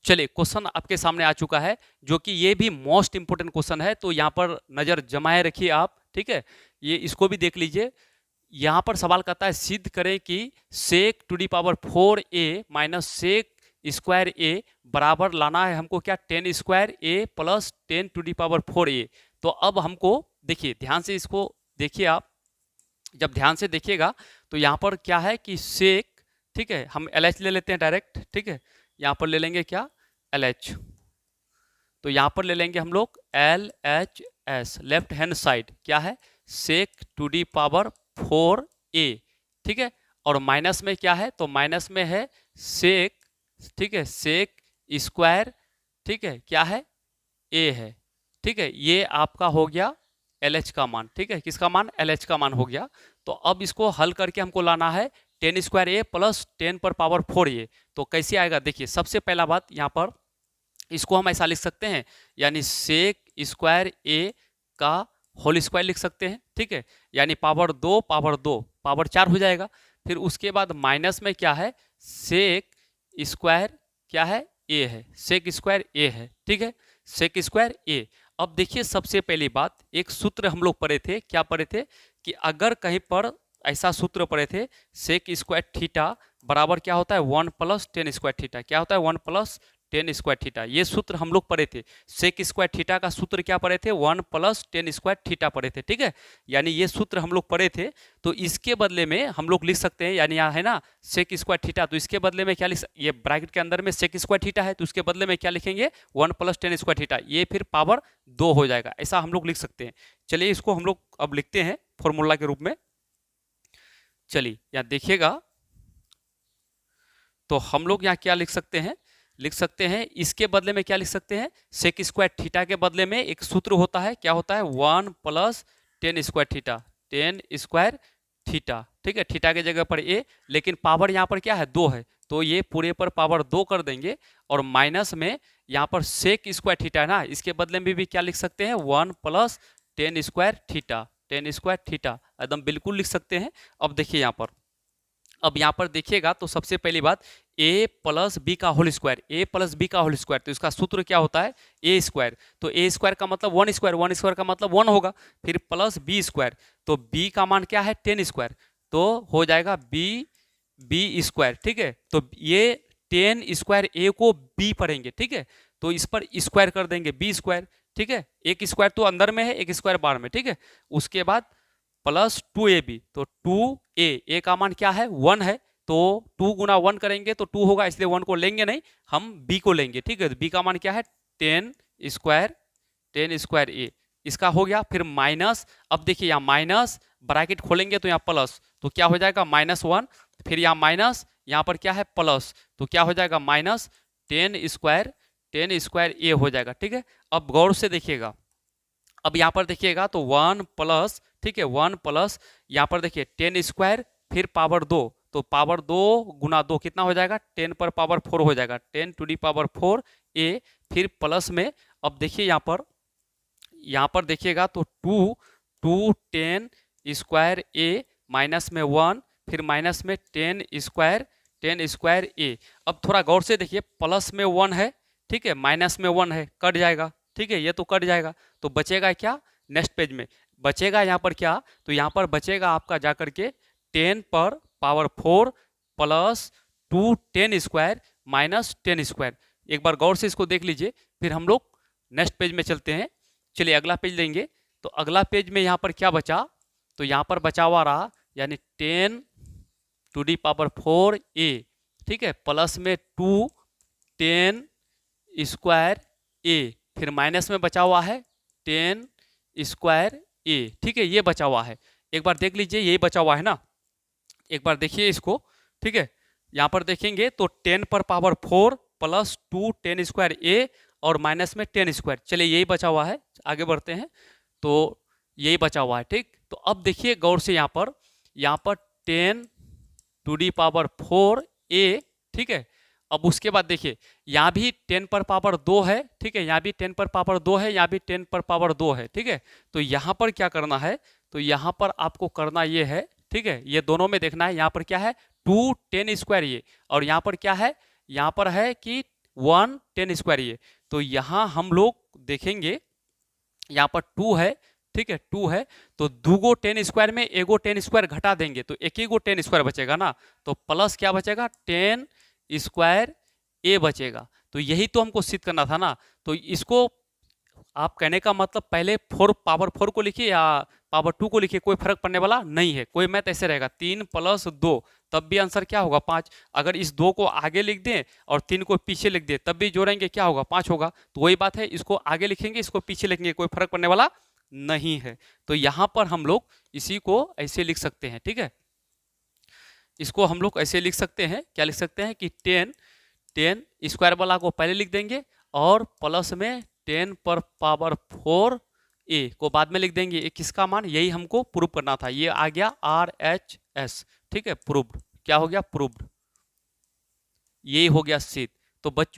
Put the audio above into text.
चलिए क्वेश्चन आपके सामने आ चुका है, जो कि ये भी मोस्ट इंपोर्टेंट क्वेश्चन है, तो यहाँ पर नज़र जमाए रखिए आप। ठीक है, ये इसको भी देख लीजिए। यहाँ पर सवाल कहता है सिद्ध करें कि sec to the power 4a minus sec square A बराबर लाना है हमको क्या, 10 square A plus 10 to the power 4a। तो अब हमको देखिए, ध्यान से इसको देखिए आप। जब ध्यान से देखिएगा तो यहाँ पर क्या है कि सेक, ठीक है, हम LH ले लेते हैं डायरेक्ट। ठीक है, यहाँ पर ले लेंगे क्या, LH। तो यहाँ पर ले लेंगे हम लोग LHS, लेफ्ट हैंड साइड क्या है, सेक टू डी पावर 4a। ठीक है, और माइनस में क्या है, तो माइनस में है सेक, ठीक है, सेक स्क्वायर, ठीक है, क्या है, a है। ठीक है, ये आपका हो गया LH का मान। ठीक है, किसका मान, LH का मान हो गया। तो अब इसको हल करके हमको लाना है 10 स्क्वायर ए प्लस 10 पर पावर 4a। तो कैसे आएगा, देखिए सबसे पहला बात यहाँ पर इसको हम ऐसा लिख सकते हैं, यानी सेक स्क्वायर ए का होल स्क्वायर लिख सकते हैं। ठीक है, यानी पावर 2 पावर 4 हो जाएगा। फिर उसके बाद माइनस में क्या है, सेक स्क्वायर क्या है, ए है, सेक स्क्वायर ए है। ठीक है, सेक स्क्वायर ए। अब देखिए सबसे पहली बात, एक सूत्र हम लोग पढ़े थे, क्या पढ़े थे कि अगर कहीं पर ऐसा सूत्र पढ़े थे, सेक स्क्वायर थीटा बराबर क्या होता है, 1 प्लस 10 स्क्वायर थीटा, क्या होता है 1 प्लस 10 स्क्वायर थीटा। ये सूत्र हम लोग पढ़े थे। सेक स्क्वायर थीटा का सूत्र क्या पढ़े थे, 1 प्लस 10 स्क्वायर थीटा पढ़े थे। ठीक है, यानी ये सूत्र हम लोग पढ़े थे। तो इसके बदले में हम लोग लिख सकते हैं, यानी यहाँ है ना सेक स्क्वायर थीटा, तो इसके बदले में क्या लिख, ये ब्रैकेट के अंदर में सेक स्क्वायर थीटा है, तो उसके बदले में क्या लिखेंगे, 1 प्लस 10 स्क्वायर थीटा, ये फिर पावर 2 हो जाएगा। ऐसा हम लोग लिख सकते हैं। चलिए इसको हम लोग अब लिखते हैं फॉर्मूला के रूप में। चलिए यहाँ देखिएगा, तो हम लोग यहाँ क्या लिख सकते हैं, लिख सकते हैं इसके बदले में क्या लिख सकते हैं, सेक स्क्वायर थीटा के बदले में एक सूत्र होता है, क्या होता है, 1 plus 10 square theta, 10 square theta. ठीक है, थीटा की जगह पर ए, लेकिन पावर यहाँ पर क्या है, 2 है, तो ये पूरे पर पावर 2 कर देंगे। और माइनस में यहाँ पर सेक स्क्वायर थीटा है ना, इसके बदले में भी क्या लिख सकते हैं, 1 plus 10 square theta, 10 square theta एकदम बिल्कुल लिख सकते हैं। अब देखिए यहाँ पर, अब यहाँ पर देखिएगा तो सबसे पहली बात, a प्लस बी का whole square, a plus B का होल स्क्वायर, तो इसका सूत्र क्या होता है, a स्क्वायर। तो a स्क्वायर का मतलब 1 स्क्वायर, 1 स्क्वायर का मतलब 1 होगा। फिर प्लस बी स्क्वायर, तो b का मान क्या है, 10 स्क्वायर, तो हो जाएगा बी स्क्वायर। ठीक है, तो ये 10 स्क्वायर a को b पढ़ेंगे। ठीक है, तो इस पर स्क्वायर कर देंगे b स्क्वायर। ठीक है, एक स्क्वायर तो अंदर में है, एक स्क्वायर बाहर में। ठीक है, उसके बाद प्लस 2ab, तो 2a का मान क्या है, 1 है, तो 2 गुना 1 करेंगे तो 2 होगा, इसलिए 1 को लेंगे नहीं, हम b को लेंगे। ठीक है, तो b का मान क्या है, 10 स्क्वायर a, इसका हो गया। फिर माइनस, अब देखिए यहाँ माइनस ब्रैकेट खोलेंगे तो यहाँ प्लस, तो क्या हो जाएगा -1, फिर यहाँ माइनस, यहाँ पर क्या है प्लस, तो क्या हो जाएगा माइनस 10 स्क्वायर a हो जाएगा। ठीक है, अब गौर से देखिएगा, अब यहाँ पर देखिएगा तो 1 प्लस, ठीक है, 1 प्लस यहाँ पर देखिए 10 स्क्वायर, फिर पावर 2, तो पावर 2 गुना 2 कितना हो जाएगा, 10 पर पावर 4 हो जाएगा, 10 टू दी पावर 4 a। फिर प्लस में, अब देखिए यहाँ पर देखिएगा तो 2 10 स्क्वायर a माइनस में 1, फिर माइनस में 10 स्क्वायर a। अब थोड़ा गौर से देखिए, प्लस में 1 है, ठीक है, माइनस में 1 है, कट जाएगा। ठीक है, ये तो कट जाएगा, तो बचेगा क्या, नेक्स्ट पेज में बचेगा यहाँ पर क्या, तो यहाँ पर बचेगा आपका जाकर के 10 पर power 4 plus 2 10 square minus 10 square. एक बार गौर से इसको देख लीजिए, फिर हम लोग नेक्स्ट पेज में चलते हैं। चलिए अगला पेज लेंगे, तो अगला पेज में यहाँ पर क्या बचा, तो यहाँ पर बचा हुआ रहा, यानी 10 टू दी पावर 4 a, ठीक है, प्लस में 2 10 स्क्वायर a, फिर माइनस में बचा हुआ है 10 स्क्वायर a। ठीक है, ये बचा हुआ है, एक बार देख लीजिए, यही बचा हुआ है ना, एक बार देखिए इसको। ठीक है, यहाँ पर देखेंगे तो 10 पर पावर 4 प्लस 2 10 स्क्वायर a और माइनस में 10 स्क्वायर। चलिए यही बचा हुआ है, आगे बढ़ते हैं, तो यही बचा हुआ है। ठीक, तो अब देखिए गौर से यहाँ पर 10 टू दी पावर 4 a, ठीक है। अब उसके बाद देखिए यहाँ भी 10 पर पावर 2 है, ठीक है, यहाँ भी 10 पर पावर 2 है, यहाँ भी 10 पर पावर 2 है। ठीक है, तो यहाँ पर क्या करना है, तो यहाँ पर आपको करना ये है, ठीक है, ये दोनों में देखना है, यहाँ पर क्या है 2 10 स्क्वायर ये, और यहाँ पर क्या है, यहाँ पर है कि 1 10 स्क्वायर ये। तो यहाँ हम लोग देखेंगे यहाँ पर 2 है, ठीक है 2 है, तो दूगो 10 स्क्वायर में एगो 10 स्क्वायर घटा देंगे तो एक ही गो 10 स्क्वायर बचेगा ना, तो प्लस क्या बचेगा 10 स्क्वायर ए बचेगा। तो यही तो हमको सिद्ध करना था ना। तो इसको आप कहने का मतलब पहले 4 पावर 4 को लिखिए या पावर 2 को लिखिए, कोई फर्क पड़ने वाला नहीं है। कोई मैथ ऐसे रहेगा 3 + 2 तब भी आंसर क्या होगा 5। अगर इस 2 को आगे लिख दें और 3 को पीछे लिख दें तब भी जोड़ेंगे क्या होगा 5 होगा। तो वही बात है, इसको आगे लिखेंगे इसको पीछे लिखेंगे, कोई फर्क पड़ने वाला नहीं है। तो यहां पर हम लोग इसी को ऐसे लिख सकते हैं, ठीक है। इसको हम लोग ऐसे लिख सकते हैं, क्या लिख सकते हैं कि 10 स्क्वायर वाला को पहले लिख देंगे और प्लस में 10 पर पावर 4 ए को बाद में लिख देंगे। ये किसका मान, यही हमको प्रूव करना था। ये आ गया RHS, ठीक है, प्रूव्ड। क्या हो गया, प्रूव्ड। यही हो गया सिद्ध। तो बच्चों